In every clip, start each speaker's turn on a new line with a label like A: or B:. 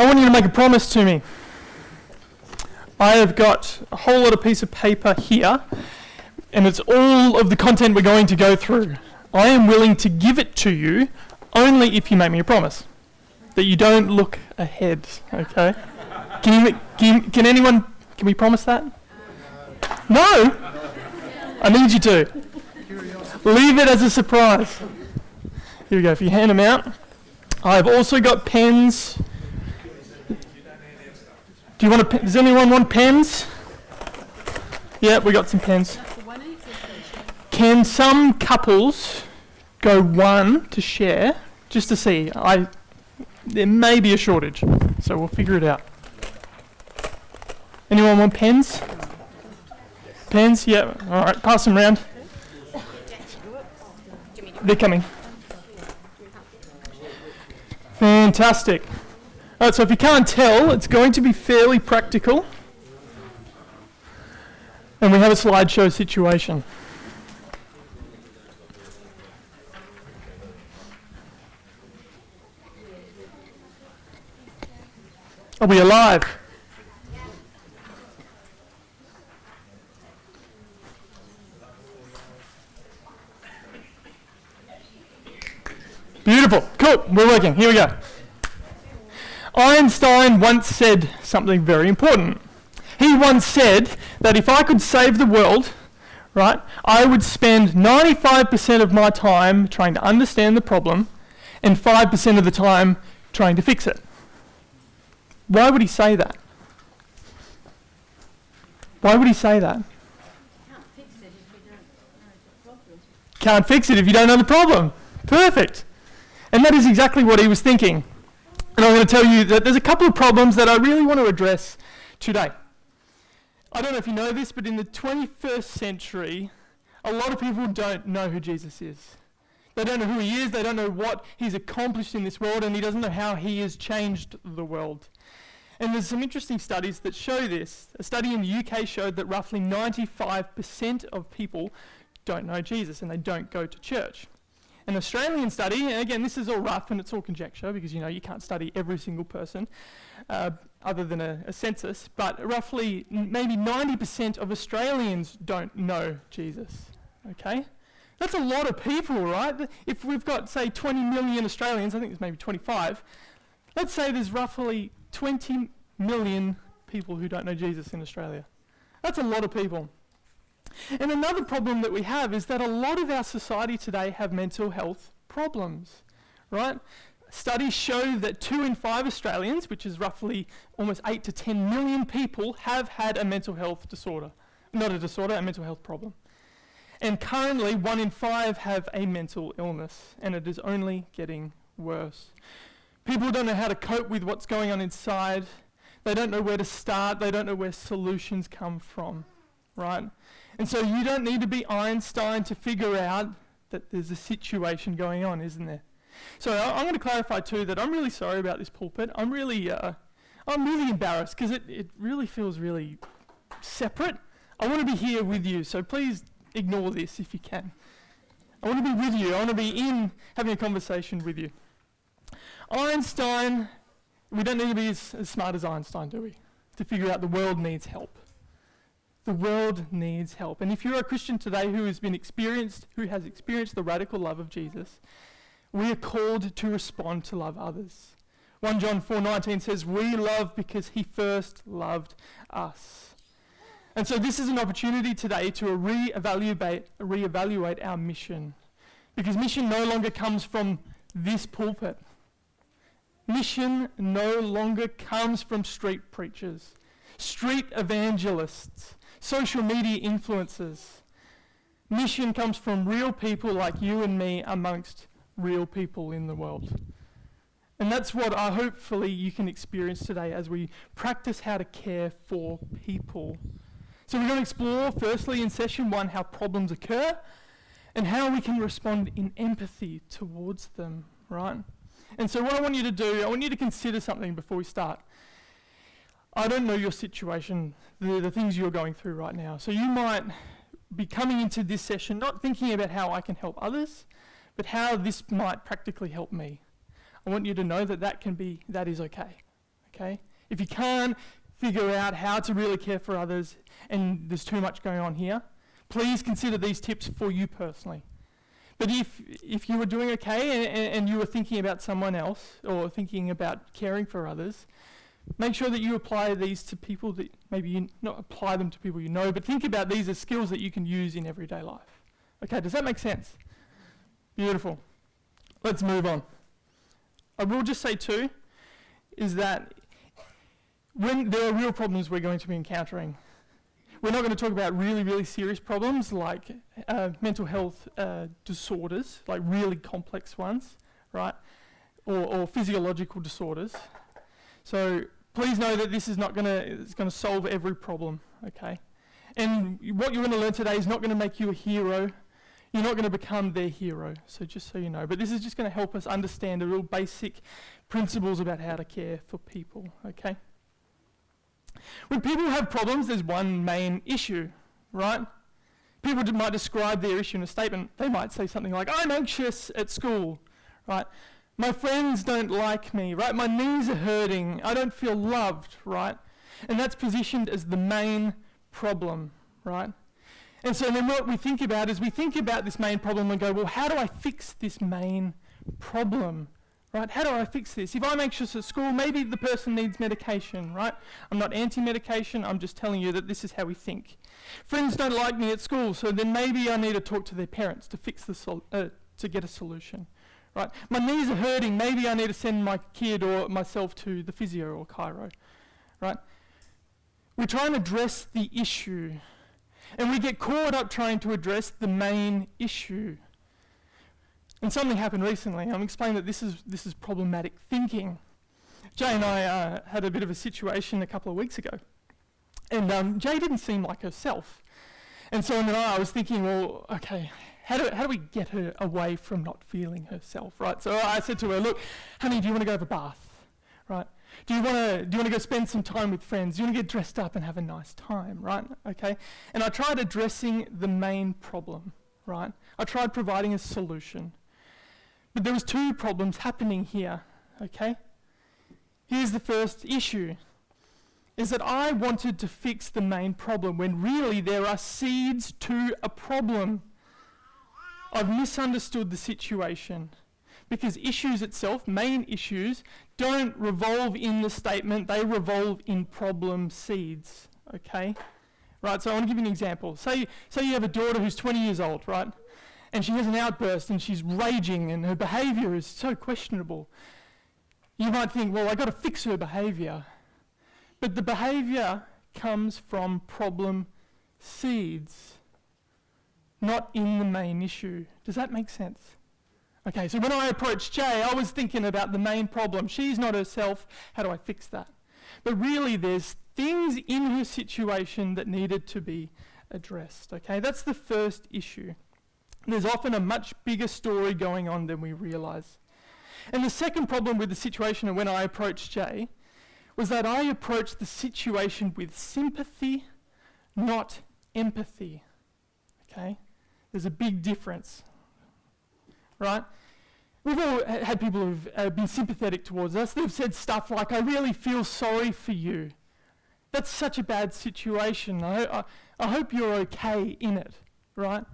A: want you to make a promise to me. I have got a whole lot of piece of paper here, and it's all of the content we're going to go through. I am willing to give it to you only if you make me a promise that you don't look ahead, okay? Can anyone, can we promise that? No? I need you to. Leave it as a surprise. Here we go, if you hand them out. I've also got pens. Do you want does anyone want pens? Yeah, we got some pens. Can some couples go one to share, just to see? There may be a shortage, so we'll figure it out. Anyone want pens? Pens? Yeah. All right, pass them around. They're coming. Fantastic. All right, so if you can't tell, it's going to be fairly practical. And we have a slideshow situation. Are we alive? Beautiful. Cool. We're working. Here we go. Einstein once said something very important. He once said that if I could save the world, right, I would spend 95% of my time trying to understand the problem and 5% of the time trying to fix it. Why would he say that? Why would he say that? Can't fix it if you don't know the problem. Perfect. And that is exactly what he was thinking. And I'm going to tell you that there's a couple of problems that I really want to address today. I don't know if you know this, but in the 21st century, a lot of people don't know who Jesus is. They don't know who he is, they don't know what he's accomplished in this world, and he doesn't know how he has changed the world. And there's some interesting studies that show this. A study in the UK showed that roughly 95% of people don't know Jesus and they don't go to church. An Australian study, and again this is all rough and it's all conjecture because you can't study every single person other than a census, but roughly maybe 90% of Australians don't know Jesus, okay? That's a lot of people, right? If we've got, say, 20 million Australians, I think there's maybe 25, let's say there's roughly 20 million people who don't know Jesus in Australia. That's a lot of people. And another problem that we have is that a lot of our society today have mental health problems, right? Studies show that 2 in 5 Australians, which is roughly almost 8 to 10 million people, have had a mental health disorder. Not a disorder, a mental health problem. And currently 1 in 5 have a mental illness, and it is only getting worse. People don't know how to cope with what's going on inside. They don't know where to start. They don't know where solutions come from, right? And so you don't need to be Einstein to figure out that there's a situation going on, isn't there? So I'm going to clarify too that I'm really sorry about this pulpit. I'm really embarrassed because it really feels really separate. I want to be here with you, so please ignore this if you can. I want to be with you. I want to be in having a conversation with you. Einstein, we don't need to be as smart as Einstein, do we? To figure out the world needs help. The world needs help. And if you're a Christian today who has experienced the radical love of Jesus, we are called to respond to love others. 1 John 4:19 says, we love because he first loved us. And so this is an opportunity today to reevaluate our mission. Because mission no longer comes from this pulpit. Mission no longer comes from street preachers, street evangelists, social media influencers. Mission comes from real people like you and me amongst real people in the world. And that's what hopefully you can experience today as we practice how to care for people. So we're going to explore firstly in session 1 how problems occur and how we can respond in empathy towards them, right? And so what I want you to do, I want you to consider something before we start. I don't know your situation, the things you're going through right now. So you might be coming into this session not thinking about how I can help others, but how this might practically help me. I want you to know that that is okay. okay? If you can't figure out how to really care for others and there's too much going on here, please consider these tips for you personally. But if you were doing okay and you were thinking about someone else or thinking about caring for others, make sure that you apply these to people that maybe you not apply them to people you know, but think about these as skills that you can use in everyday life. Okay, does that make sense? Beautiful. Let's move on. I will just say too, is that when there are real problems we're going to be encountering, we're not going to talk about really, really serious problems like mental health disorders, like really complex ones, right? Or physiological disorders. So please know that this is not going to solve every problem, okay? And what you're going to learn today is not going to make you a hero. You're not going to become their hero, so just so you know. But this is just going to help us understand the real basic principles about how to care for people, okay? When people have problems, there's one main issue, right? People might describe their issue in a statement. They might say something like, I'm anxious at school, right? My friends don't like me, right? My knees are hurting. I don't feel loved, right? And that's positioned as the main problem, right? And so then what we think about is we think about this main problem and go, well, how do I fix this main problem? Right? How do I fix this? If I'm anxious at school, maybe the person needs medication, right? I'm not anti-medication, I'm just telling you that this is how we think. Friends don't like me at school, so then maybe I need to talk to their parents to fix to get a solution, right? My knees are hurting, maybe I need to send my kid or myself to the physio or chiro, right? We try and address the issue, and we get caught up trying to address the main issue. And something happened recently. I'm explaining that this is problematic thinking. Jay and I had a bit of a situation a couple of weeks ago. And Jay didn't seem like herself. And so then I was thinking, well, okay, how do we get her away from not feeling herself, right? So I said to her, look, honey, do you want to go have a bath, right? Do you want to go spend some time with friends? Do you want to get dressed up and have a nice time, right? Okay. And I tried addressing the main problem, right? I tried providing a solution. But there was two problems happening here, okay? Here's the first issue, is that I wanted to fix the main problem when really there are seeds to a problem. I've misunderstood the situation because issues itself, main issues, don't revolve in the statement, they revolve in problem seeds, okay? Right, so I want to give you an example. Say you have a daughter who's 20 years old, right? And she has an outburst and she's raging and her behaviour is so questionable. You might think, well, I've got to fix her behaviour. But the behaviour comes from problem seeds, not in the main issue. Does that make sense? Okay, so when I approached Jay, I was thinking about the main problem. She's not herself. How do I fix that? But really, there's things in her situation that needed to be addressed. Okay, that's the first issue. There's often a much bigger story going on than we realise. And the second problem with the situation when I approached Jay was that I approached the situation with sympathy, not empathy. Okay? There's a big difference. Right? We've all had people who've been sympathetic towards us. They've said stuff like, I really feel sorry for you. That's such a bad situation. I hope you're okay in it. Right?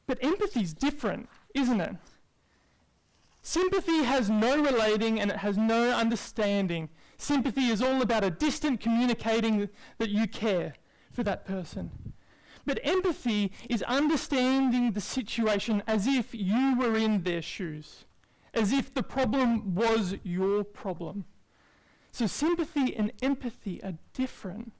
A: But empathy's different, isn't it? Sympathy has no relating and it has no understanding. Sympathy is all about a distant communicating that you care for that person. But empathy is understanding the situation as if you were in their shoes, as if the problem was your problem. So sympathy and empathy are different.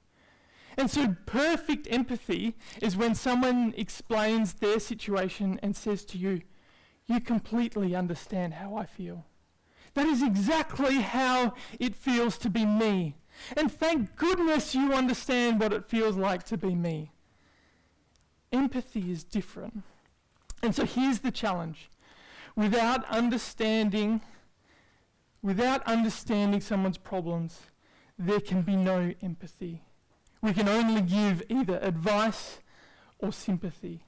A: And so perfect empathy is when someone explains their situation and says to you, you completely understand how I feel. That is exactly how it feels to be me. And thank goodness you understand what it feels like to be me. Empathy is different. And so here's the challenge. Without understanding someone's problems, there can be no empathy. We can only give either advice or sympathy,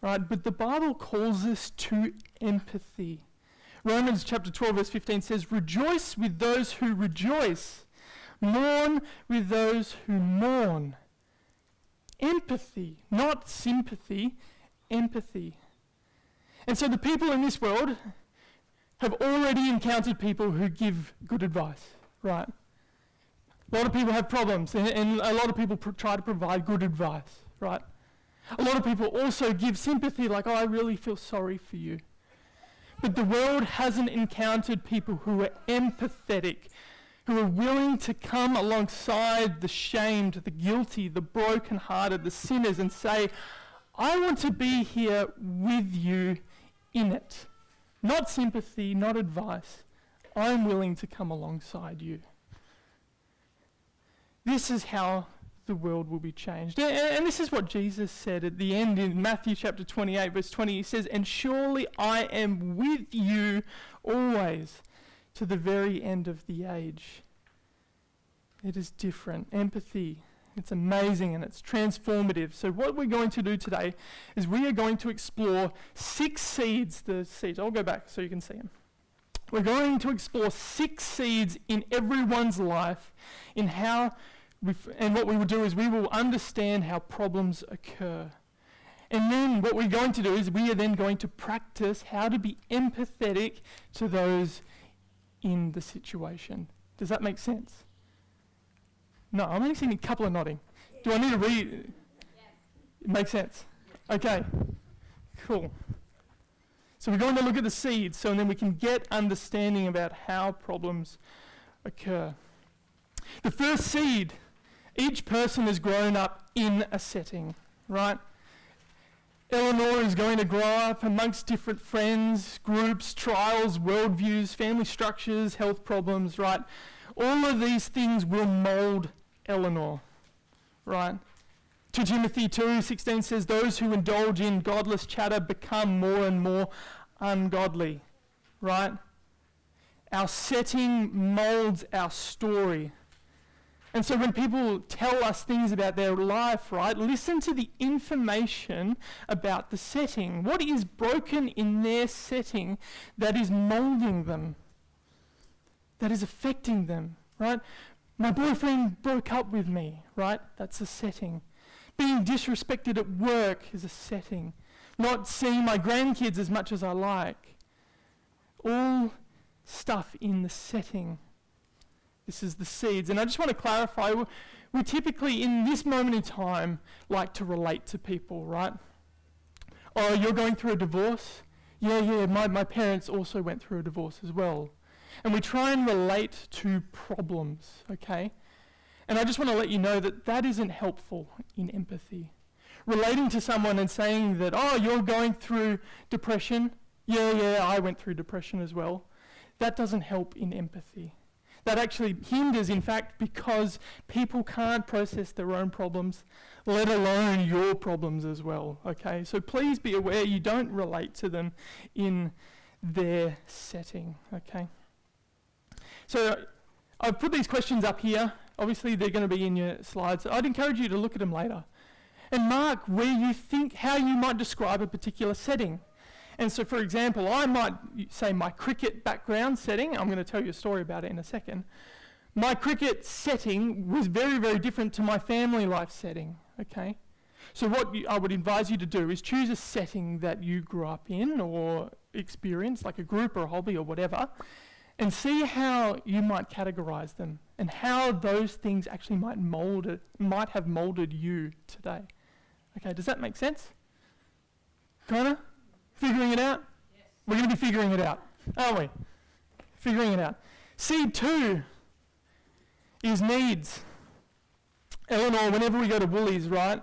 A: right? But the Bible calls us to empathy, Romans chapter 12 verse 15 says, rejoice with those who rejoice, mourn with those who mourn. Empathy, not sympathy, empathy. And so the people in this world have already encountered people who give good advice, right? A lot of people have problems, and a lot of people try to provide good advice, right? A lot of people also give sympathy, like, oh, I really feel sorry for you. But the world hasn't encountered people who are empathetic, who are willing to come alongside the shamed, the guilty, the brokenhearted, the sinners, and say, I want to be here with you in it. Not sympathy, not advice. I'm willing to come alongside you. This is how the world will be changed. And this is what Jesus said at the end in Matthew chapter 28, verse 20. He says, and surely I am with you always to the very end of the age. It is different. Empathy. It's amazing and it's transformative. So what we're going to do today is we are going to explore 6 seeds. The seeds, I'll go back so you can see them. We're going to explore 6 seeds in everyone's life in how, and what we will do is we will understand how problems occur. And then what we're going to do is we are then going to practice how to be empathetic to those in the situation. Does that make sense? No, I'm only seeing a couple of nodding. Do I need to read? Yes. It makes sense. Okay, cool. So we're going to look at the seeds, so then we can get understanding about how problems occur. The first seed, each person has grown up in a setting, right? Eleanor is going to grow up amongst different friends, groups, trials, worldviews, family structures, health problems, right? All of these things will mould Eleanor, right? 2 Timothy 2:16 says, those who indulge in godless chatter become more and more ungodly, right? Our setting moulds our story. And so when people tell us things about their life, right, listen to the information about the setting. What is broken in their setting that is moulding them, that is affecting them, right? My boyfriend broke up with me, right? That's a setting. Being disrespected at work is a setting. Not seeing my grandkids as much as I like. All stuff in the setting. This is the seeds. And I just want to clarify, we typically, in this moment in time, like to relate to people, right? Oh, you're going through a divorce? Yeah, my parents also went through a divorce as well. And we try and relate to problems, okay? And I just want to let you know that that isn't helpful in empathy. Relating to someone and saying that, oh, you're going through depression? Yeah, I went through depression as well. That doesn't help in empathy. That actually hinders, in fact, because people can't process their own problems, let alone your problems as well, okay? So please be aware you don't relate to them in their setting, okay? So I've put these questions up here. Obviously, they're going to be in your slides. I'd encourage you to look at them later and mark where you think, how you might describe a particular setting. And so, for example, I might say my cricket background setting. I'm going to tell you a story about it in a second. My cricket setting was very, very different to my family life setting, okay? So what I would advise you to do is choose a setting that you grew up in or experienced, like a group or a hobby or whatever, and see how you might categorize them and how those things actually might have molded you today. Okay, does that make sense? Kinda? Figuring it out? Yes. We're going to be figuring it out, aren't we? Figuring it out. Seed 2 is needs. Eleanor, whenever we go to Woolies, right?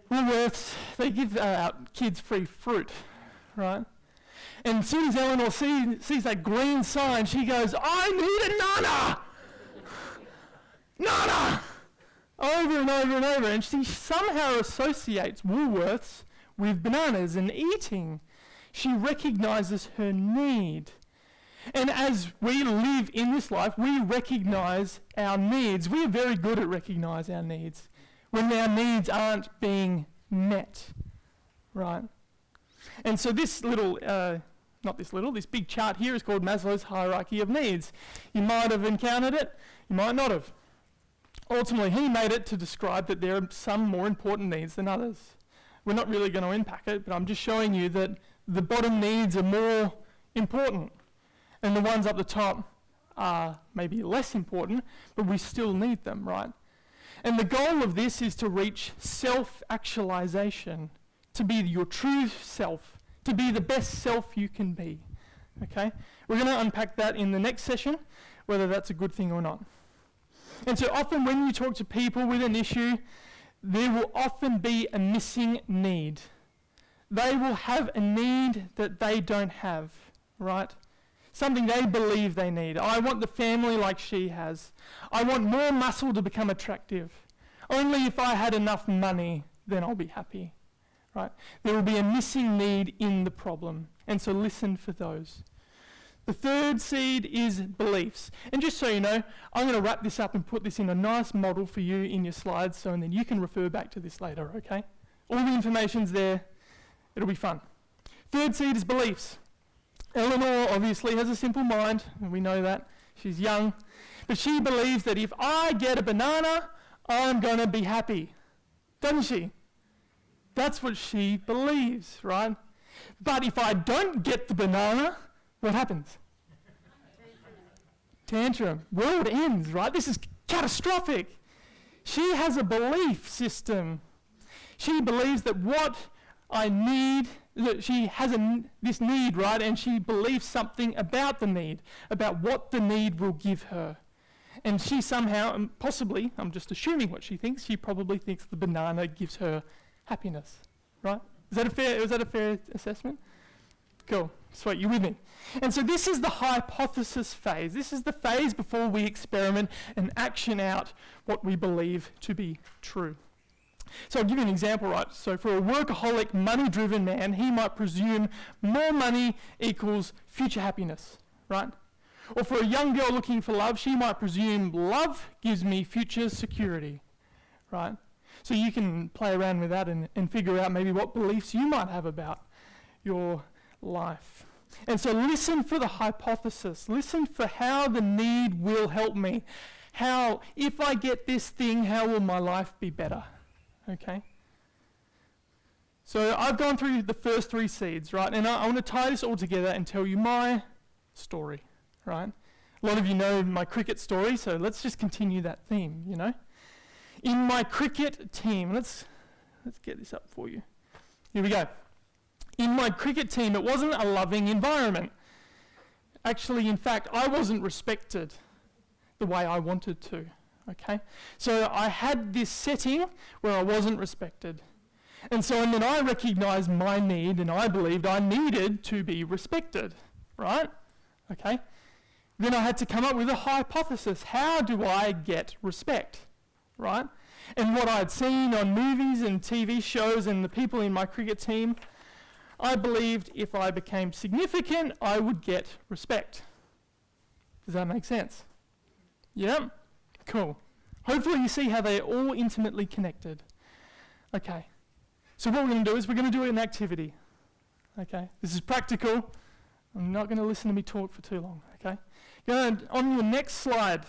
A: Woolworths, they give out kids free fruit, right? And as soon as Eleanor sees that green sign, she goes, I need a nana! Nana! Over and over and over. And she somehow associates Woolworths with bananas and eating. She recognizes her need. And as we live in this life, we recognize our needs. We are very good at recognizing our needs when our needs aren't being met, right? And so this little not this little, this big chart here is called Maslow's hierarchy of needs. You might have encountered it, you might not have. Ultimately, he made it to describe that there are some more important needs than others. We're not really going to unpack it, but I'm just showing you that the bottom needs are more important, and the ones up the top are maybe less important, but we still need them, right? And the goal of this is to reach self-actualization, to be your true self, to be the best self you can be, okay? We're going to unpack that in the next session, whether that's a good thing or not. And so often when you talk to people with an issue, there will often be a missing need. They will have a need that they don't have, right? Something they believe they need. I want the family like she has. I want more muscle to become attractive. Only if I had enough money, then I'll be happy, right? There will be a missing need in the problem, and so listen for those. The third seed is beliefs. And just so you know, I'm going to wrap this up and put this in a nice model for you in your slides, and then you can refer back to this later, okay? All the information's there. It'll be fun. Third seed is beliefs. Eleanor obviously has a simple mind, and we know that. She's young. But she believes that if I get a banana, I'm going to be happy. Doesn't she? That's what she believes, right? But if I don't get the banana, what happens? Tantrum. World ends, right? This is catastrophic. She has a belief system. She believes that what I need, that she has this need, right? And she believes something about the need, about what the need will give her. And she somehow, and possibly, I'm just assuming what she thinks, she probably thinks the banana gives her happiness, right? Is that a fair assessment? Cool. Sweet, you with me? And so this is the hypothesis phase. This is the phase before we experiment and action out what we believe to be true. So I'll give you an example, right? So for a workaholic, money-driven man, he might presume more money equals future happiness, right? Or for a young girl looking for love, she might presume love gives me future security, right? So you can play around with that and figure out maybe what beliefs you might have about your life. And so listen for the hypothesis. Listen for how the need will help me. How, if I get this thing, how will my life be better? Okay? So I've gone through the first three seeds, right? And I want to tie this all together and tell you my story, right? A lot of you know my cricket story, so let's just continue that theme, you know? In my cricket team, let's get this up for you. Here we go. In my cricket team, it wasn't a loving environment. Actually, in fact, I wasn't respected the way I wanted to, okay? So I had this setting where I wasn't respected. And then I recognized my need, and I believed I needed to be respected, right? Okay? Then I had to come up with a hypothesis. How do I get respect, right? And what I'd seen on movies and TV shows and the people in my cricket team, I believed if I became significant, I would get respect. Does that make sense? Yeah? Cool. Hopefully you see how they're all intimately connected. Okay. So what we're going to do is we're going to do an activity. Okay? This is practical. I'm not going to listen to me talk for too long. Okay? On your next slide,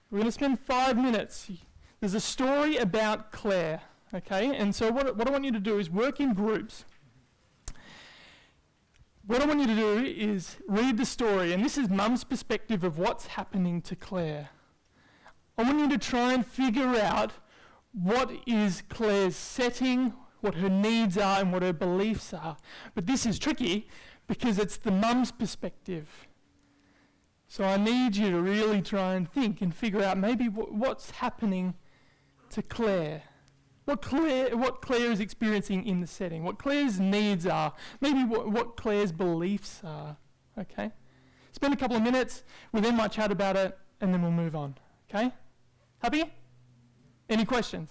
A: we're going to spend 5 minutes. There's a story about Claire. Okay? And so what I want you to do is work in groups. What I want you to do is read the story, and this is Mum's perspective of what's happening to Claire. I want you to try and figure out what is Claire's setting, what her needs are, and what her beliefs are. But this is tricky because it's the mum's perspective. So I need you to really try and think and figure out maybe what's happening to Claire. What Claire is experiencing in the setting, what Claire's needs are, maybe what Claire's beliefs are, okay? Spend a couple of minutes, we then might chat about it, and then we'll move on, okay? Happy? Any questions?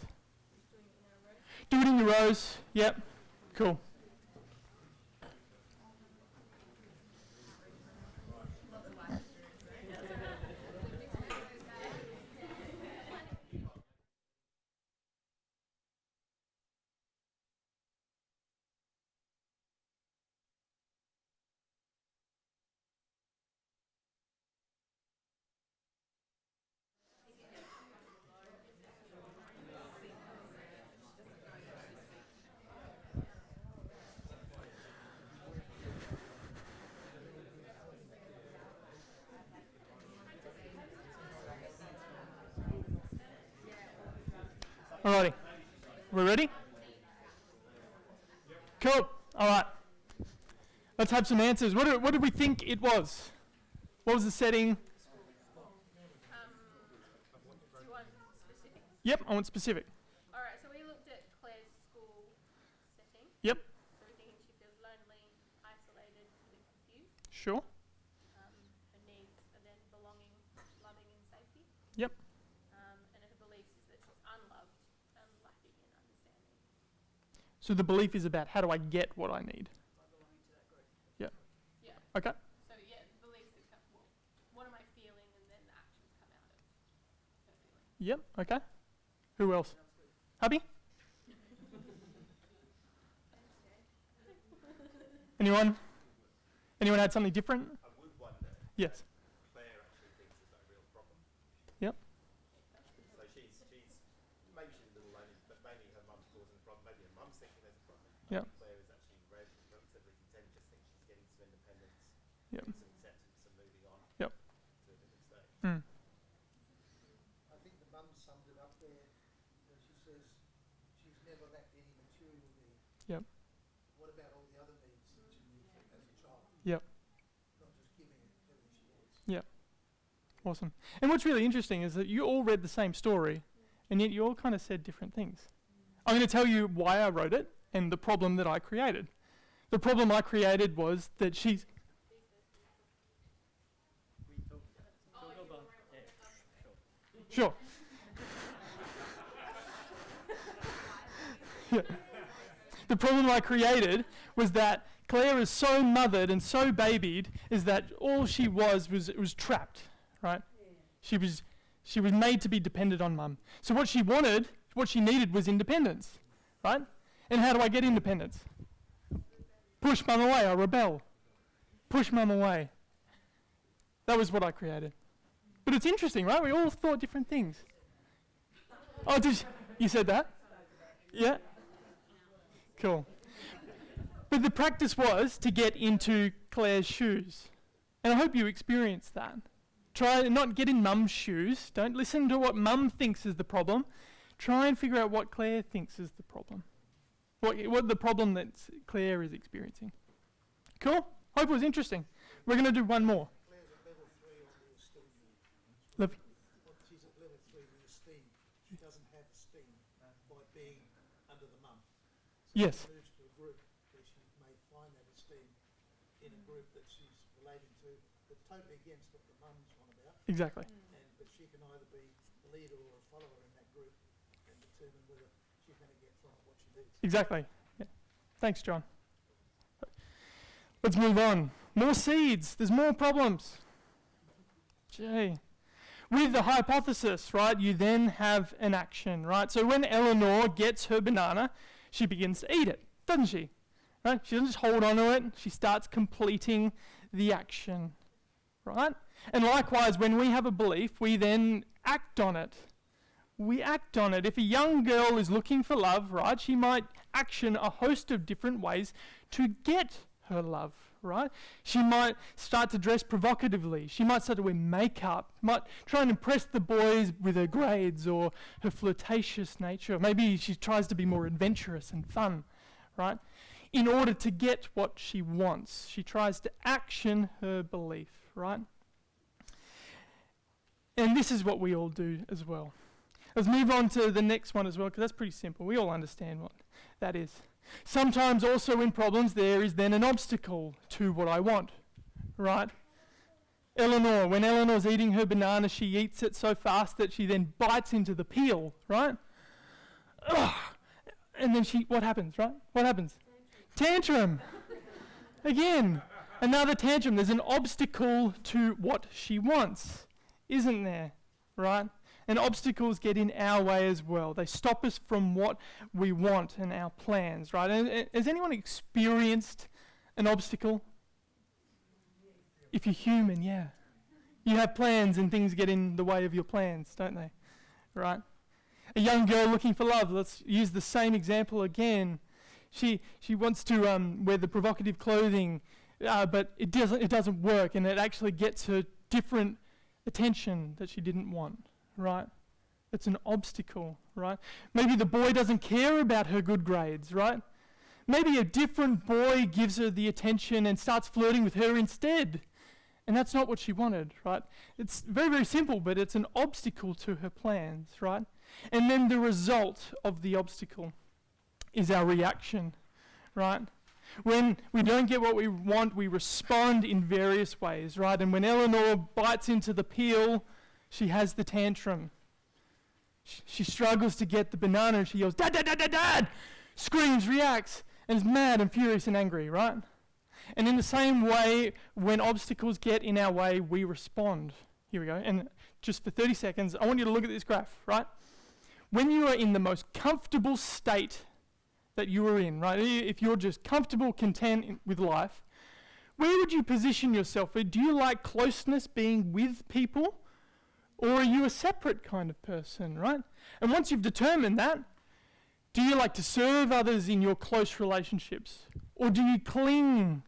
A: Do it in your rows, yep, cool. Alrighty. We're ready? Cool. All right. Let's have some answers. What did we think it was? What was the setting?
B: Do you want specifics?
A: Yep, I want specific.
B: All right, so we looked at Claire's school setting.
A: Yep,
B: So we're thinking she feels lonely, isolated, a bit confused.
A: sure.
B: Her needs are then belonging, loving and safety.
A: Yep,
B: And her beliefs is that she's unloved and lacking in understanding.
A: so the belief is about how do I get what I need?
C: By belonging to that group.
A: Yep,
B: Yeah.
A: okay.
B: So yeah, the beliefs that come, well, what am I feeling, and then the actions come out of her feeling.
A: Yep, okay. Who else?
C: Sounds good.
A: Hubby? Anyone? Anyone had something different?
D: I would wonder
A: Yes.
D: Claire actually thinks there's no real problem.
A: Yep,
D: So she's maybe she's a little lonely, but maybe her mum's causing the problem. Maybe her mum's thinking there's a problem.
A: Yep.
D: Maybe Claire is actually relatively content, just thinks she's getting some independence,
A: yep,
D: getting some acceptance and moving on
A: yep.
D: to a different stage.
A: Mm.
E: I think the mum summed it up there. She says she's never lacked any material need.
A: Yep,
E: What about all the other needs that you need as a child?
A: yep,
E: Not just giving everything she wants.
A: yep. Awesome. And what's really interesting is that you all read the same story, and yet you all kind of said different things. I'm going to tell you why I wrote it and the problem that I created. The problem I created was that she's...
C: We talked about it. Go on. Yeah, sure.
A: Sure. Yeah. The problem I created was that Claire is so mothered and so babied is that all she was trapped, right? She was made to be dependent on mum. So what she wanted, what she needed was independence, right? And how do I get independence? Push mum away, I rebel. Push mum away. That was what I created. But it's interesting, right? We all thought different things. Oh, you said that? Yeah? Cool. But the practice was to get into Claire's shoes. And I hope you experienced that. Try and not get in mum's shoes. Don't listen to what mum thinks is the problem. Try and figure out what Claire thinks is the problem. What the problem that Claire is experiencing. Cool? Hope it was interesting. We're going to do one more.
E: Claire's at level 3 on the esteem.
A: Lev-
E: She's at level 3 with esteem. She doesn't have esteem by being under the mum. So
A: Yes.
E: she moves to a group where she may find that esteem in a group that she's relating to, but totally against what the mum's on about.
A: Exactly.
E: But she can either be a leader or a follower in that group and determine whether she's going to get from it what she needs.
A: Exactly. Yeah. Thanks, John. Let's move on. More seeds. There's more problems. Gee. With the hypothesis, right, you then have an action, right? So when Eleanor gets her banana, she begins to eat it, doesn't she? Right? She doesn't just hold on to it. She starts completing the action, right? And likewise, when we have a belief, we then act on it. We act on it. If a young girl is looking for love, right, she might action a host of different ways to get her love, right? She might start to dress provocatively. She might start to wear makeup, might try and impress the boys with her grades or her flirtatious nature. Maybe she tries to be more adventurous and fun, right? In order to get what she wants, she tries to action her belief, right? And this is what we all do as well. Let's move on to the next one as well, because that's pretty simple. We all understand what that is. Sometimes also in problems there is then an obstacle to what I want, right? Eleanor, when Eleanor's eating her banana, she eats it so fast that she then bites into the peel, right? Ugh. And then what happens, right? What happens? Tantrum. Again, another tantrum. There's an obstacle to what she wants, isn't there, right? And obstacles get in our way as well. They stop us from what we want and our plans, right? And has anyone experienced an obstacle? If you're human, yeah. You have plans and things get in the way of your plans, don't they? Right? A young girl looking for love. Let's use the same example again. She wants to wear the provocative clothing, but it doesn't work, and it actually gets her different attention that she didn't want. Right? It's an obstacle, right? Maybe the boy doesn't care about her good grades, right? Maybe a different boy gives her the attention and starts flirting with her instead. And that's not what she wanted, right? It's very, very simple, but it's an obstacle to her plans, right? And then the result of the obstacle is our reaction, right? When we don't get what we want, we respond in various ways, right? And when Eleanor bites into the peel, she has the tantrum. She struggles to get the banana and she yells, "Dad, Dad, Dad, Dad, Dad!" Screams, reacts, and is mad and furious and angry, right? And in the same way, when obstacles get in our way, we respond. Here we go. And just for 30 seconds, I want you to look at this graph, right? When you are in the most comfortable state that you are in, right? If you're just comfortable, content with life, where would you position yourself? Do you like closeness, being with people? Or are you a separate kind of person, right? And once you've determined that, do you like to serve others in your close relationships? Or do you cling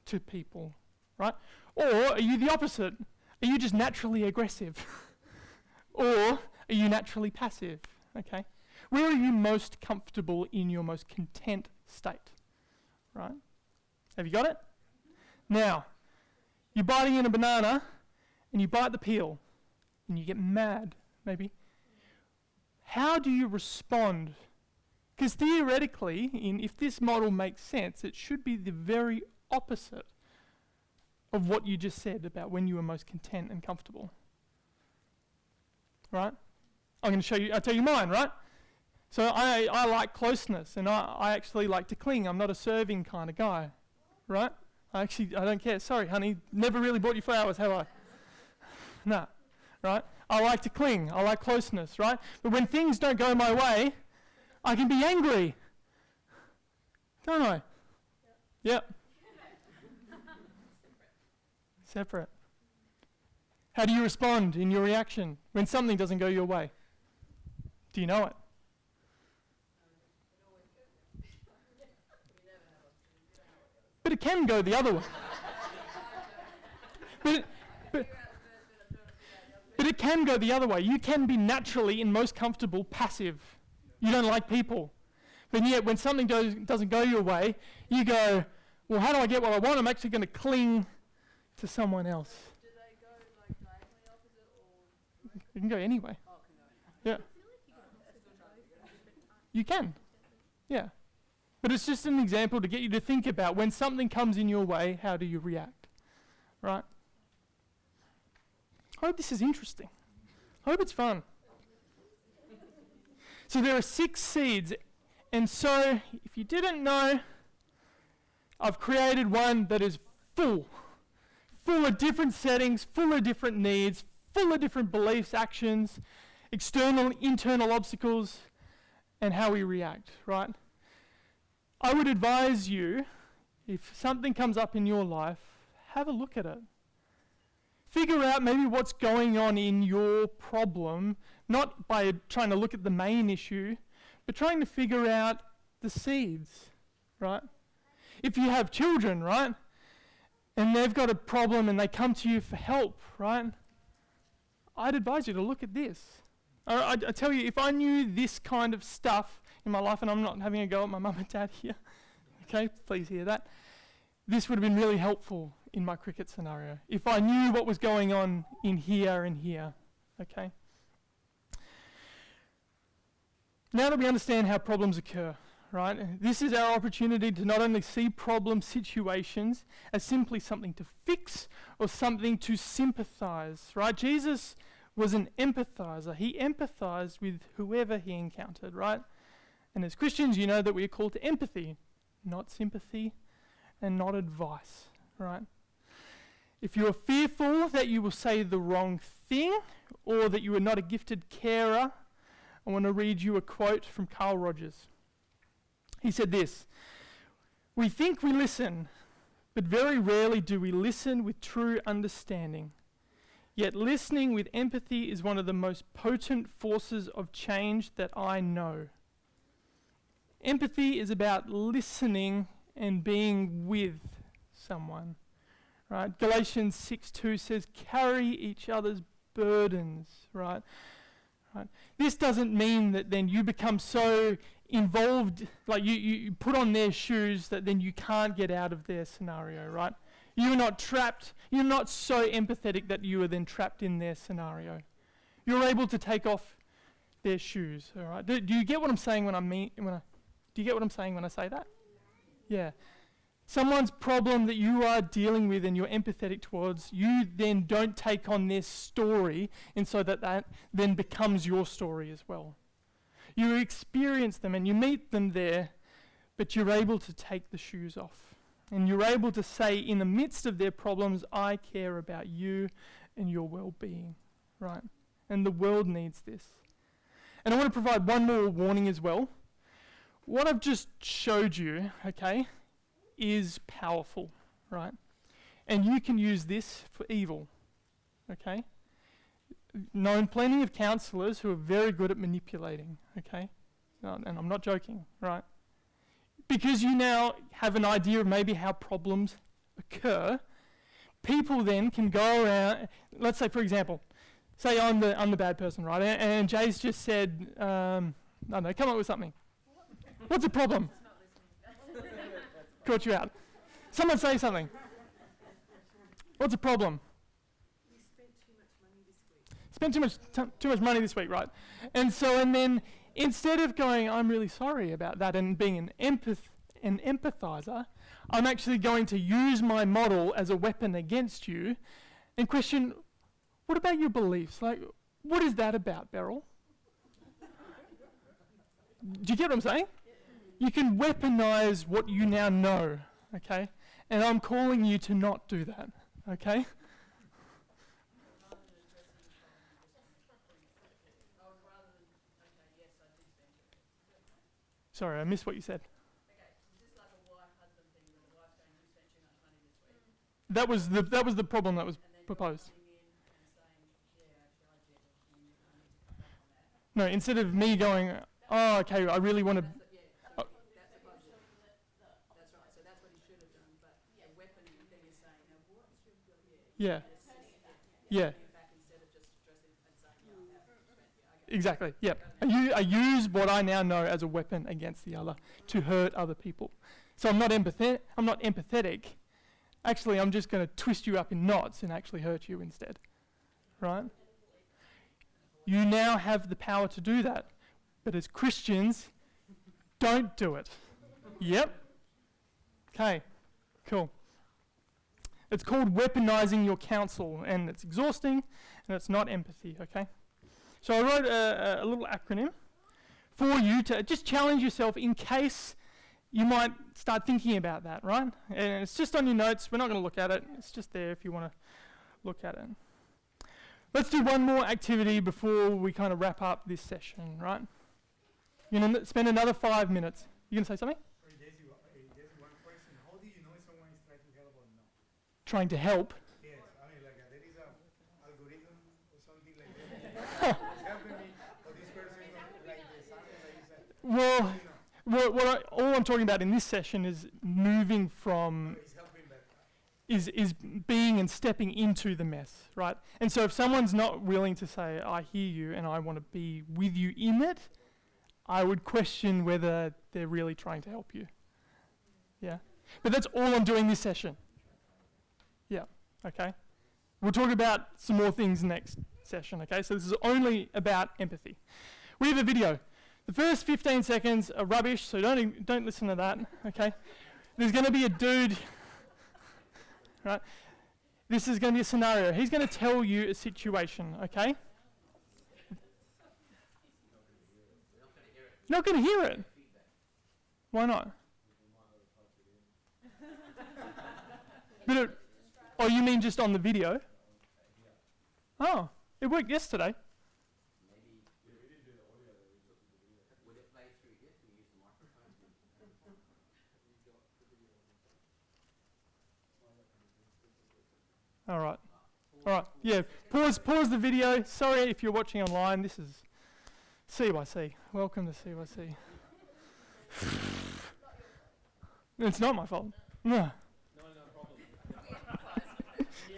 A: to people, right? Or are you the opposite? Are you just naturally aggressive? Or are you naturally passive, okay? Where are you most comfortable in your most content state, right? Have you got it? Now, you're biting in a banana and you bite the peel and you get mad, maybe. How do you respond? Because theoretically, if this model makes sense, it should be the very opposite of what you just said about when you were most content and comfortable. Right? I'm going to show you, I'll tell you mine, right? So I like closeness and I actually like to cling. I'm not a serving kind of guy, right? I don't care. Sorry, honey, never really bought you flowers, have I? No, right? I like to cling. I like closeness, right? But when things don't go my way, I can be angry. Don't I? Yep. Separate. How do you respond in your reaction when something doesn't go your way? Do you know it? But it can go the other way. but it can go the other way. You can be naturally and most comfortable passive. You don't like people. But yet when something doesn't go your way, you go, well, how do I get what I want? I'm actually going to cling to someone else.
B: Do they go like diagonally opposite or?
A: You can go anyway.
B: Oh, can go anywhere.
A: Yeah. You can. Yeah. But it's just an example to get you to think about when something comes in your way, how do you react? Right? I hope this is interesting. I hope it's fun. So there are 6 seeds. And so, if you didn't know, I've created one that is full of different settings, full of different needs, full of different beliefs, actions, external, internal obstacles, and how we react, right? I would advise you, if something comes up in your life, have a look at it. Figure out maybe what's going on in your problem, not by trying to look at the main issue, but trying to figure out the seeds, right? If you have children, right, and they've got a problem and they come to you for help, right, I'd advise you to look at this. I tell you, if I knew this kind of stuff in my life, and I'm not having a go at my mum and dad here, okay, please hear that, this would have been really helpful in my cricket scenario. If I knew what was going on in here and here, okay? Now that we understand how problems occur, right, this is our opportunity to not only see problem situations as simply something to fix or something to sympathize, right? Jesus was an empathizer. He empathized with whoever he encountered, right? And as Christians, you know that we are called to empathy, not sympathy and not advice, right? If you are fearful that you will say the wrong thing or that you are not a gifted carer, I want to read you a quote from Carl Rogers. He said this: "We think we listen, but very rarely do we listen with true understanding. Yet listening with empathy is one of the most potent forces of change that I know." Empathy is about listening and being with someone, right? Galatians 6:2 says, carry each other's burdens, right? Right? This doesn't mean that then you become so involved, like you put on their shoes that then you can't get out of their scenario, right? You're not trapped, you're not so empathetic that you are then trapped in their scenario. You're able to take off their shoes, all right? Do you get what I'm saying do you get what I'm saying when I say that? Yeah. Someone's problem that you are dealing with and you're empathetic towards, you then don't take on their story, and so that then becomes your story as well. You experience them and you meet them there, but you're able to take the shoes off. And you're able to say, in the midst of their problems, I care about you and your well-being, right? And the world needs this. And I want to provide one more warning as well. What I've just showed you, okay, is powerful, right? And you can use this for evil, okay? Known plenty of counsellors who are very good at manipulating, okay? And I'm not joking, right? Because you now have an idea of maybe how problems occur, people then can go around, let's say for example, say I'm the bad person, right? And Jay's just said, I don't know, come up with something. What's the problem? Caught you out. Someone say something. What's the problem?
F: We spent too much money this week.
A: Spent too much money this week, right? And then instead of going, I'm really sorry about that and being an empathizer, I'm actually going to use my model as a weapon against you and question, what about your beliefs? Like, what is that about, Beryl? Do you get what I'm saying? You can weaponize what you now know, okay? And I'm calling you to not do that, okay? Sorry, I missed what you said.
F: Just like a wife-husband thing, where the wife's going, you spent too much money this week.
A: That was the problem that was
F: And then
A: proposed.
F: coming in and saying, yeah, actually, I did, or you need to come back on that.
A: No, instead of me going, oh, okay, I really want to.
F: That's a positive. That's right, so that's what he should have done, but the weapon thing is saying, now what's your
A: Yeah,
F: yeah.
A: yeah,
F: Back instead of just addressing and saying, yeah, I spent, yeah, okay.
A: exactly. Yeah, I use what I now know as a weapon against the other to hurt other people. So I'm not empathetic. Actually, I'm just going to twist you up in knots and actually hurt you instead, right? You now have the power to do that, but as Christians, don't do it. Yep. Okay, cool. It's called weaponizing your counsel, and it's exhausting, and it's not empathy, okay? So I wrote a little acronym for you to just challenge yourself in case you might start thinking about that, right? And it's just on your notes. We're not going to look at it. It's just there if you want to look at it. Let's do one more activity before we kind of wrap up this session, right? You're going to spend another 5 minutes. You going to say something?
G: Sorry, Jesse, one question. How do you know if someone is trying to help or not?
A: Trying to help.
G: Yes, I mean, like, there is a algorithm or something like that. It's helping me, or this person, like the sample that you said.
A: Well,
G: You know,
A: all I'm talking about in this session is moving from,
G: it's helping that.
A: is being and stepping into the mess, right? And so if someone's not willing to say, I hear you and I want to be with you in it, I would question whether they're really trying to help you. Yeah? But that's all I'm doing this session. Yeah, okay? We'll talk about some more things next session, okay? So this is only about empathy. We have a video. The first 15 seconds are rubbish, so don't listen to that, okay? There's going to be a dude, right? This is going to be a scenario. He's going to tell you a situation, okay? You're not going to hear it. Why not? Oh, you mean just on the video? Oh, it worked yesterday.
H: Would it play through this? We use the microphone.
A: All right. Yeah. Pause the video. Sorry if you're watching online. This is CYC. Welcome to CYC. It's not my fault. No.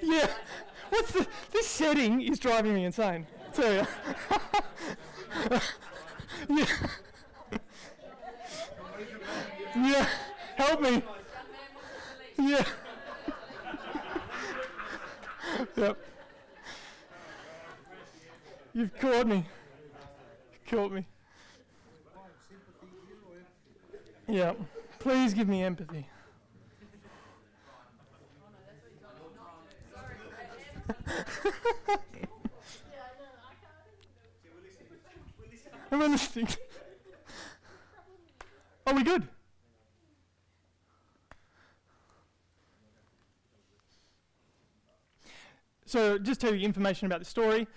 A: Yeah. This setting is driving me insane. Tell you. Yeah. Yeah. Help me. Yeah. Yep. You've caught me. Caught me. Yeah. Please give me empathy. Am I listening? Are we good? So just tell you information about the story.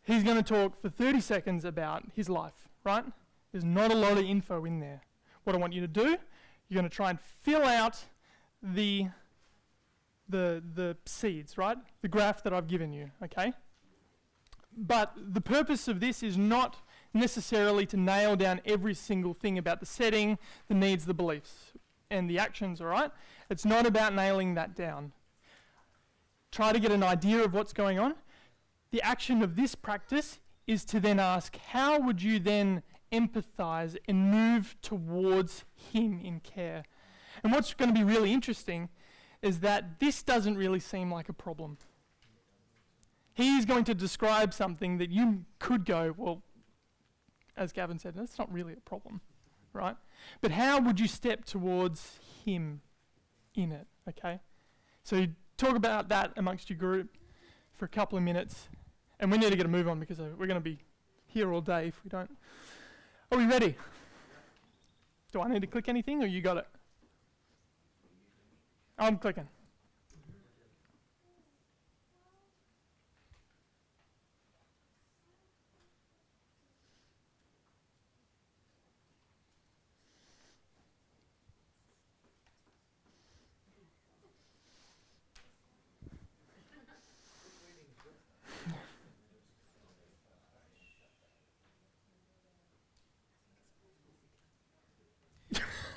A: He's going to talk for 30 seconds about his life, right? There's not a lot of info in there. What I want you to do, you're going to try and fill out the seeds, right? The graph that I've given you, okay? But the purpose of this is not necessarily to nail down every single thing about the setting, the needs, the beliefs, and the actions, all right? It's not about nailing that down. Try to get an idea of what's going on. The action of this practice is to then ask, how would you then empathize and move towards him in care? And what's going to be really interesting is that this doesn't really seem like a problem. He's going to describe something that you could go, well, as Gavin said, that's not really a problem, right? But how would you step towards him in it, okay? So talk about that amongst your group for a couple of minutes, and we need to get a move on because we're going to be here all day if we don't. Are we ready? Do I need to click anything, or you got it? I'm clicking.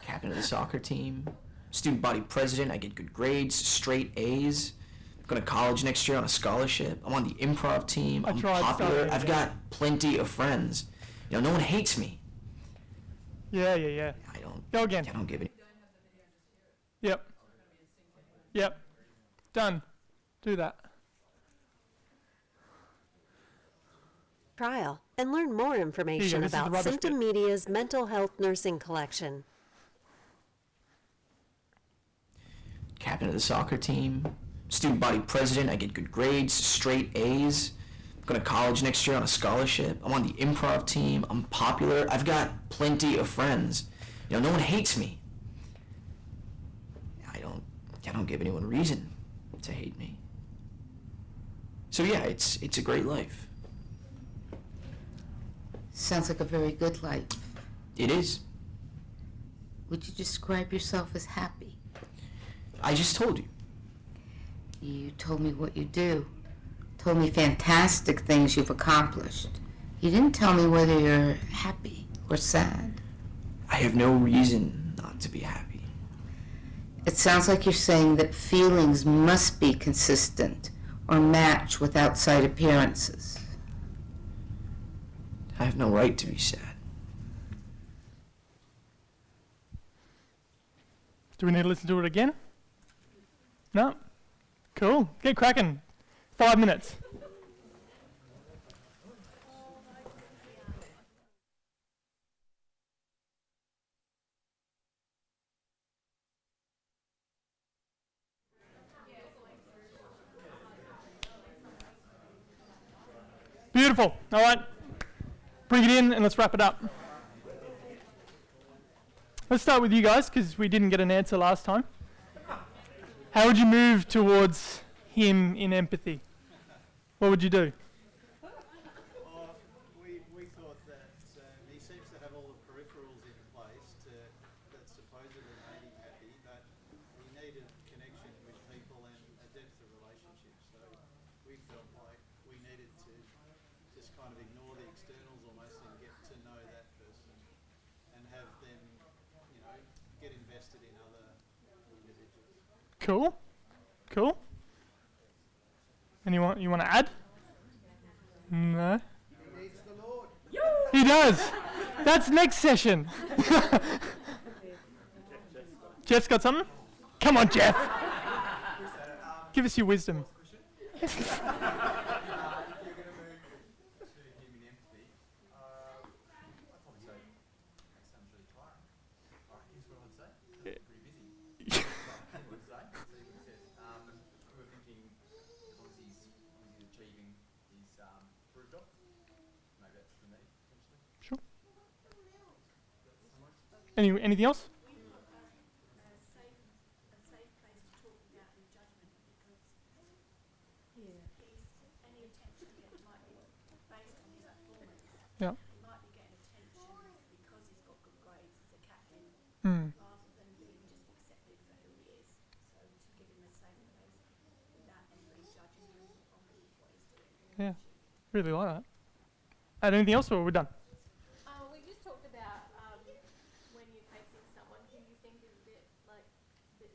I: Captain of the soccer team, student body president, I get good grades, straight A's, I'm going to college next year on a scholarship, I'm on the improv team, I'm popular, I've got plenty of friends. You know, no one hates me.
A: Yeah.
I: I don't give it.
A: Yep. Yep. Done. Do that.
J: Trial and learn more information
A: this is the
J: about
A: rubbish
J: Symptom
A: bit.
J: Media's mental health nursing collection.
I: Captain of the soccer team, student body president, I get good grades, straight A's, I'm going to college next year on a scholarship, I'm on the improv team, I'm popular, I've got plenty of friends. You know, no one hates me. I don't give anyone reason to hate me. So yeah, it's a great life.
K: Sounds like a very good life.
I: It is.
K: Would you describe yourself as happy?
I: I just told you.
K: You told me what you do. Told me fantastic things you've accomplished. You didn't tell me whether you're happy or sad.
I: I have no reason not to be happy.
K: It sounds like you're saying that feelings must be consistent or match with outside appearances.
I: I have no right to be sad.
A: Do we need to listen to it again? No? Cool. Get cracking. 5 minutes. Beautiful. All right. Bring it in and let's wrap it up. Let's start with you guys because we didn't get an answer last time. How would you move towards him in empathy? What would you do?
E: We thought that he seems to have all the peripherals in place that supposedly made him happy, but he needed connection with people and a depth of relationships. So we felt like we needed to just kind of ignore the externals almost and get to know that person and have them, you know, get invested in other individuals.
A: Cool. Cool. Anyone you want to add? No.
E: He needs the Lord.
A: He does. That's next session. Jeff's got something? Come on, Jeff. Give us your wisdom.
D: If you're going to move to human empathy, I'd probably say that sounds really tiring. All right, here's what I'd say. I'm pretty busy. I would say. See what he says. We were thinking, as long as he's achieving his approved of, maybe that's the need, potentially.
A: Sure. Anything else? Yeah.
F: He might be getting attention because he's got good grades as a captain,
A: Mm.
F: rather than being just accepted for who he is. So to give him a safe place without anybody judging him on what he's doing.
A: Yeah. Really like that. Add anything else, or we're done?
B: We just talked about when you're facing someone who you think is a bit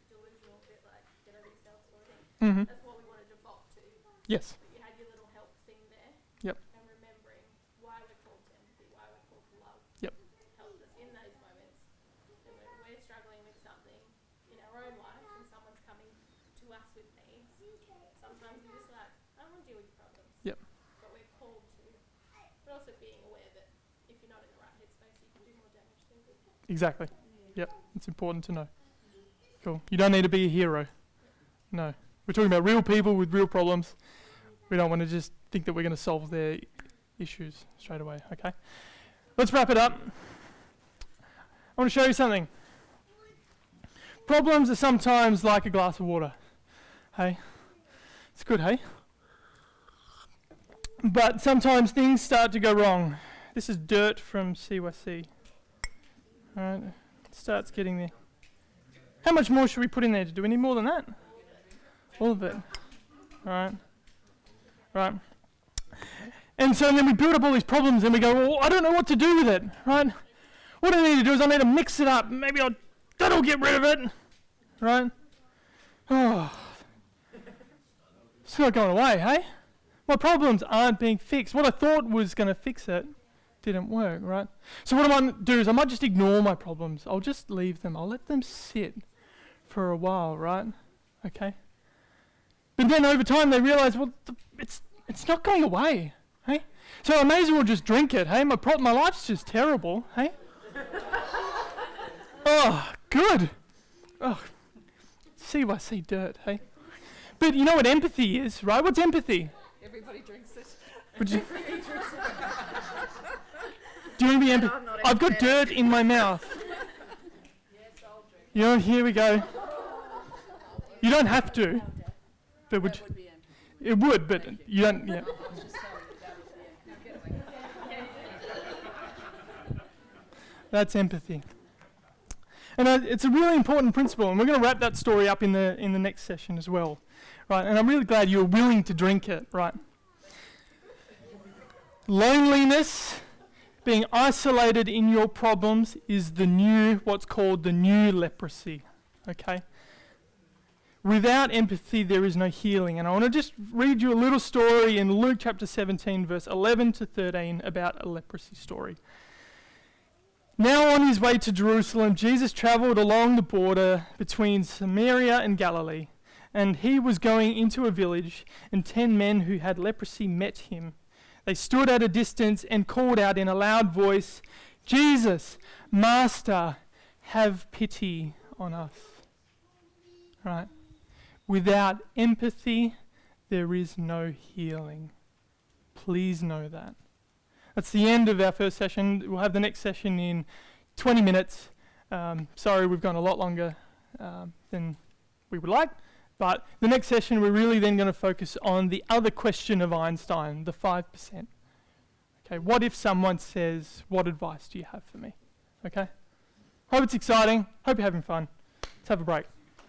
B: delusional, a bit like get over yourself sort of thing.
A: Mm-hmm.
B: That's what we want to default to.
A: Yes.
B: But you had your little help thing there.
A: Yep.
B: And remembering why we're called to empathy, why we're called to love.
A: Yep.
B: Helps us in those moments. And when we're struggling with something in our own life and someone's coming to us with needs, sometimes we're just like, I don't want to deal with your problems.
A: Yep.
B: But we're called to. But also being aware that if you're not in the right headspace, you can do more damage than good.
A: Exactly. Yep. It's important to know. Cool. You don't need to be a hero. No. We're talking about real people with real problems. We don't want to just think that we're going to solve their issues straight away. Okay. Let's wrap it up. I want to show you something. Problems are sometimes like a glass of water. Hey? It's good, hey? But sometimes things start to go wrong. This is dirt from CYC. Alright, it starts getting there. How much more should we put in there? Do we need more than that? All of it. Alright. Right. And so then we build up all these problems and we go, well, I don't know what to do with it, right? What I need to do is I need to mix it up. Maybe that'll get rid of it, right? Oh. It's not going away, hey? My problems aren't being fixed. What I thought was going to fix it didn't work, right? So what I might do is I might just ignore my problems. I'll just leave them. I'll let them sit for a while, right? Okay? But then over time they realize, well, it's not going away, hey? So I may as well just drink it, hey? My life's just terrible, hey? Oh, good. Oh, CYC dirt, hey? But you know what empathy is, right? What's empathy?
F: Everybody drinks it.
A: Would you do you want to be empathy? I've got dirt in my mouth.
F: Yes, I'll drink.
A: You know, here we go. You don't have to, but would
F: That
A: you?
F: would be empathy.
A: It would, but you don't. Yeah.
F: I was just telling you that was the empathy. Now get away.
A: That's empathy. And it's a really important principle, and we're going to wrap that story up in the next session as well, right? And I'm really glad you're willing to drink it, right? Loneliness, being isolated in your problems, is what's called the new leprosy, okay? Without empathy, there is no healing. And I want to just read you a little story in Luke chapter 17, verse 11 to 13 about a leprosy story. Now on his way to Jerusalem, Jesus travelled along the border between Samaria and Galilee, and he was going into a village, and 10 men who had leprosy met him. They stood at a distance and called out in a loud voice, "Jesus, Master, have pity on us." Right? Without empathy, there is no healing. Please know that. That's the end of our first session. We'll have the next session in 20 minutes. Sorry, we've gone a lot longer than we would like. But the next session, we're really then going to focus on the other question of Einstein, the 5%. Okay, what if someone says, what advice do you have for me? Okay? Hope it's exciting. Hope you're having fun. Let's have a break.